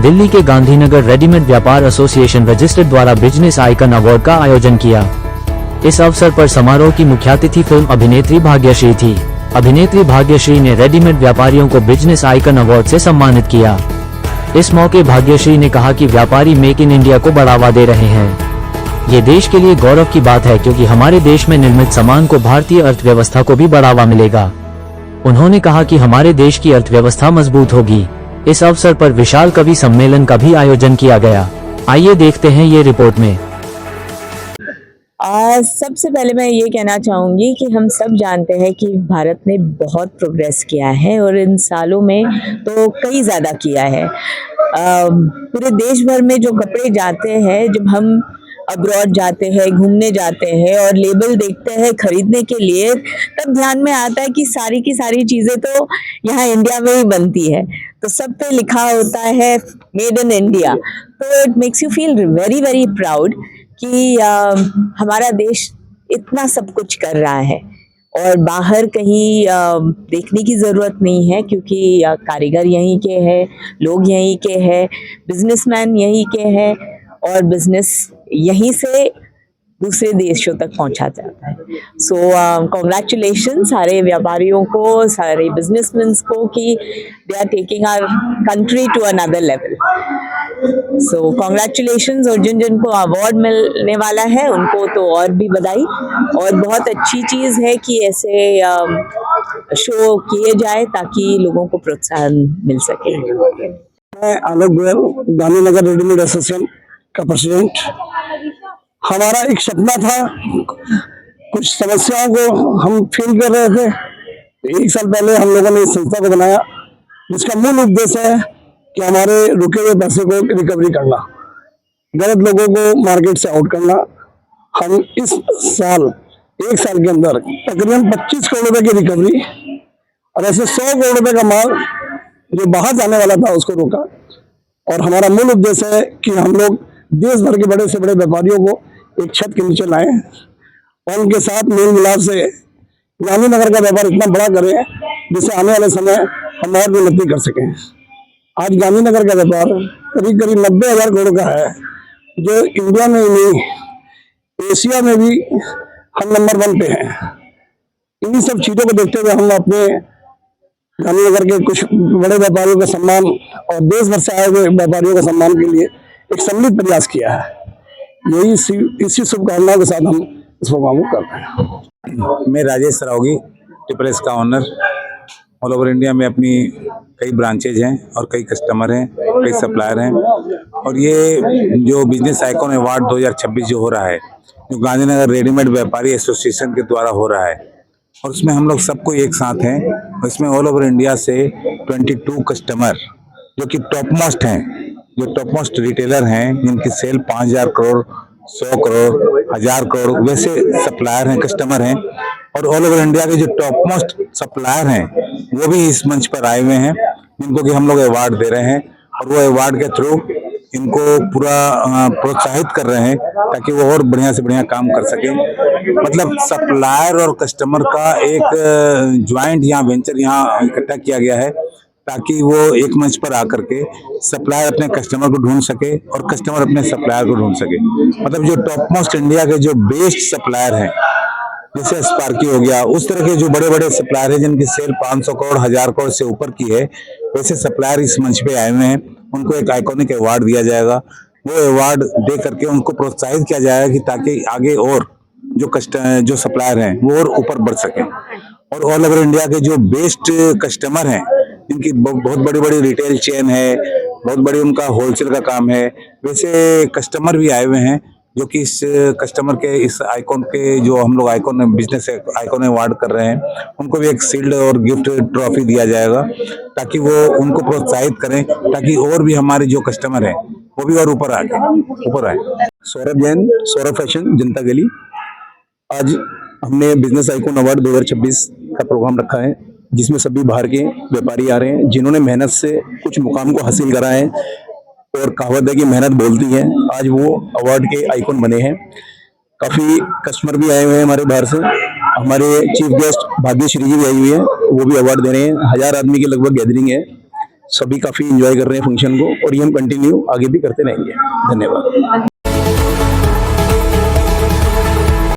दिल्ली के गांधीनगर रेडीमेड व्यापार association registered द्वारा बिजनेस आइकन अवार्ड का आयोजन किया। इस अवसर पर समारोह की मुख्यातिथि फिल्म अभिनेत्री भाग्यश्री थी। अभिनेत्री भाग्यश्री ने रेडीमेड व्यापारियों को बिजनेस आइकन अवार्ड से सम्मानित किया। इस मौके भाग्यश्री ने कहा कि व्यापारी मेक इन इंडिया को बढ़ावा दे रहे हैं। ये देश के लिए गौरव की बात है क्योंकि हमारे देश में निर्मित सामान को भारतीय अर्थव्यवस्था को भी बढ़ावा मिलेगा। उन्होंने कहा कि हमारे देश की अर्थव्यवस्था मजबूत होगी। इस अवसर पर विशाल कवि सम्मेलन का भी आयोजन किया गया। आइए देखते हैं ये रिपोर्ट में। सबसे पहले मैं ये कहना चाहूँगी कि हम सब जानते हैं कि भारत ने बहुत प्रोग्रेस किया है और इन सालों में तो कई ज़्यादा किया है। पूरे देश भर में जो कपड़े जाते हैं, जब हम अब्रॉड जाते हैं, घूमने जाते हैं और लेबल देखते हैं खरीदने के लिए, तब ध्यान में आता है कि सारी की सारी चीज़ें तो यहाँ इंडिया में ही बनती है। तो सब पे लिखा होता है मेड इन इंडिया। तो it makes you feel very very proud कि हमारा देश इतना सब कुछ कर रहा है और बाहर कहीं देखने की ज़रूरत नहीं है, क्योंकि कारीगर यहीं के हैं, लोग यहीं के हैं, बिजनेसमैन यहीं के हैं और बिजनेस यहीं से दूसरे देशों तक पहुंचा जाता है। सो कॉन्ग्रेचुलेशन सारे व्यापारियों को, सारे बिजनेसमैन को कि they are taking our country to another level. So congratulations, और जिन जिन को अवार्ड मिलने वाला है उनको तो और भी बधाई। और बहुत अच्छी चीज़ है कि ऐसे शो किए जाए ताकि लोगों को प्रोत्साहन मिल सके। मैं आलोक गोयल, गांधीनगर रेडीमेड एसोसिएशन का प्रेसिडेंट। हमारा एक सपना था, कुछ समस्याओं को हम फील कर रहे थे। 1 साल पहले हम लोगों ने इस संस्था को बनाया, जिसका मूल उद्देश्य है कि हमारे रुके हुए पैसे को रिकवरी करना, गलत लोगों को मार्केट से आउट करना। हम इस साल 1 साल के अंदर तकरीबन 25 करोड़ रुपए की रिकवरी और ऐसे 100 करोड़ रुपए का माल जो बाहर जाने वाला था उसको रोका। और हमारा मूल उद्देश्य है कि हम लोग देश भर के बड़े से बड़े व्यापारियों को एक छत के नीचे लाएं और उनके साथ मेल मिलाप से गांधीनगर का व्यापार इतना बड़ा करें जिससे आने वाले समय हम और भी उन्नति कर सकें। आज गांधीनगर का व्यापार करीब करीब 90,000 करोड़ का है, जो इंडिया में ही नहीं एशिया में भी हम नंबर 1 पे हैं। इन्हीं सब चीज़ों को देखते हुए हम अपने गांधीनगर के कुछ बड़े व्यापारियों का सम्मान और देश भर से आए हुए व्यापारियों का सम्मान के लिए एक सम्मिलित प्रयास किया है। यही इसी शुभकामनाओं के साथ हम इस प्रोग्राम को कर रहे हैं। मैं राजेश सरावगी, ट्रिपल एस का ऑनर। ऑल ओवर इंडिया में अपनी कई ब्रांचेज हैं और कई कस्टमर हैं, कई सप्लायर हैं। और ये जो बिजनेस आइकॉन अवार्ड 2026 जो हो रहा है, जो गांधीनगर रेडीमेड व्यापारी एसोसिएशन के द्वारा हो रहा है, और उसमें हम लोग सबको एक साथ हैं। इसमें ऑल ओवर इंडिया से 22 कस्टमर जो कि टॉप मोस्ट हैं, जो टॉप मोस्ट रिटेलर हैं, जिनकी सेल 5,000 करोड़, 100 करोड़, 1,000 करोड़ वैसे सप्लायर हैं, कस्टमर हैं। और ऑल ओवर इंडिया के जो टॉप मोस्ट सप्लायर हैं वो भी इस मंच पर आए हुए हैं, जिनको कि हम लोग अवार्ड दे रहे हैं। और वो अवार्ड के थ्रू इनको पूरा प्रोत्साहित कर रहे हैं ताकि वो और बढ़िया से बढ़िया काम कर सकें। मतलब सप्लायर और कस्टमर का एक ज्वाइंट यहाँ वेंचर यहाँ इकट्ठा किया गया है ताकि वो एक मंच पर आकर के सप्लायर अपने कस्टमर को ढूंढ सके और कस्टमर अपने सप्लायर को ढूंढ सके। मतलब जो टॉप मोस्ट इंडिया के जो बेस्ट सप्लायर हैं, जैसे स्पार्की हो गया, उस तरह के जो बड़े बड़े सप्लायर हैं जिनकी सेल 500 करोड़, 1,000 करोड़ से ऊपर की है, वैसे सप्लायर इस मंच पे आए हुए हैं। उनको एक आइकॉनिक अवार्ड दिया जाएगा। वो अवार्ड दे करके उनको प्रोत्साहित किया जाएगा कि ताकि आगे और जो सप्लायर हैं वो और ऊपर बढ़ सके। और ऑल ओवर इंडिया के जो बेस्ट कस्टमर हैं, जिनकी बहुत बड़ी बड़ी रिटेल चेन है, बहुत बड़ी उनका होलसेल का काम है, वैसे कस्टमर भी आए हुए हैं जो कि इस कस्टमर के इस आइकॉन के जो हम लोग आइकॉन बिजनेस आइकॉन अवार्ड कर रहे हैं, उनको भी एक शील्ड और गिफ्ट ट्रॉफी दिया जाएगा ताकि वो उनको प्रोत्साहित करें ताकि और भी हमारे जो कस्टमर हैं वो भी और ऊपर आए। सौरभ जैन, सौरभ फैशन, जनता गली। आज हमने बिजनेस आइकॉन अवार्ड 2026 का प्रोग्राम रखा है, जिसमें सभी बाहर के व्यापारी आ रहे हैं जिन्होंने मेहनत से कुछ मुकाम को हासिल करा है। और कहावत है कि मेहनत बोलती है। आज वो अवार्ड के आइकॉन बने हैं। काफ़ी कस्टमर भी आए हुए हैं हमारे बाहर से। हमारे चीफ गेस्ट भाग्यश्री जी भी आई हुई है, वो भी अवार्ड दे रहे हैं। 1000 आदमी की लगभग गैदरिंग है। सभी काफ़ी एंजॉय कर रहे हैं फंक्शन को और ये हम कंटिन्यू आगे भी करते रहेंगे। धन्यवाद।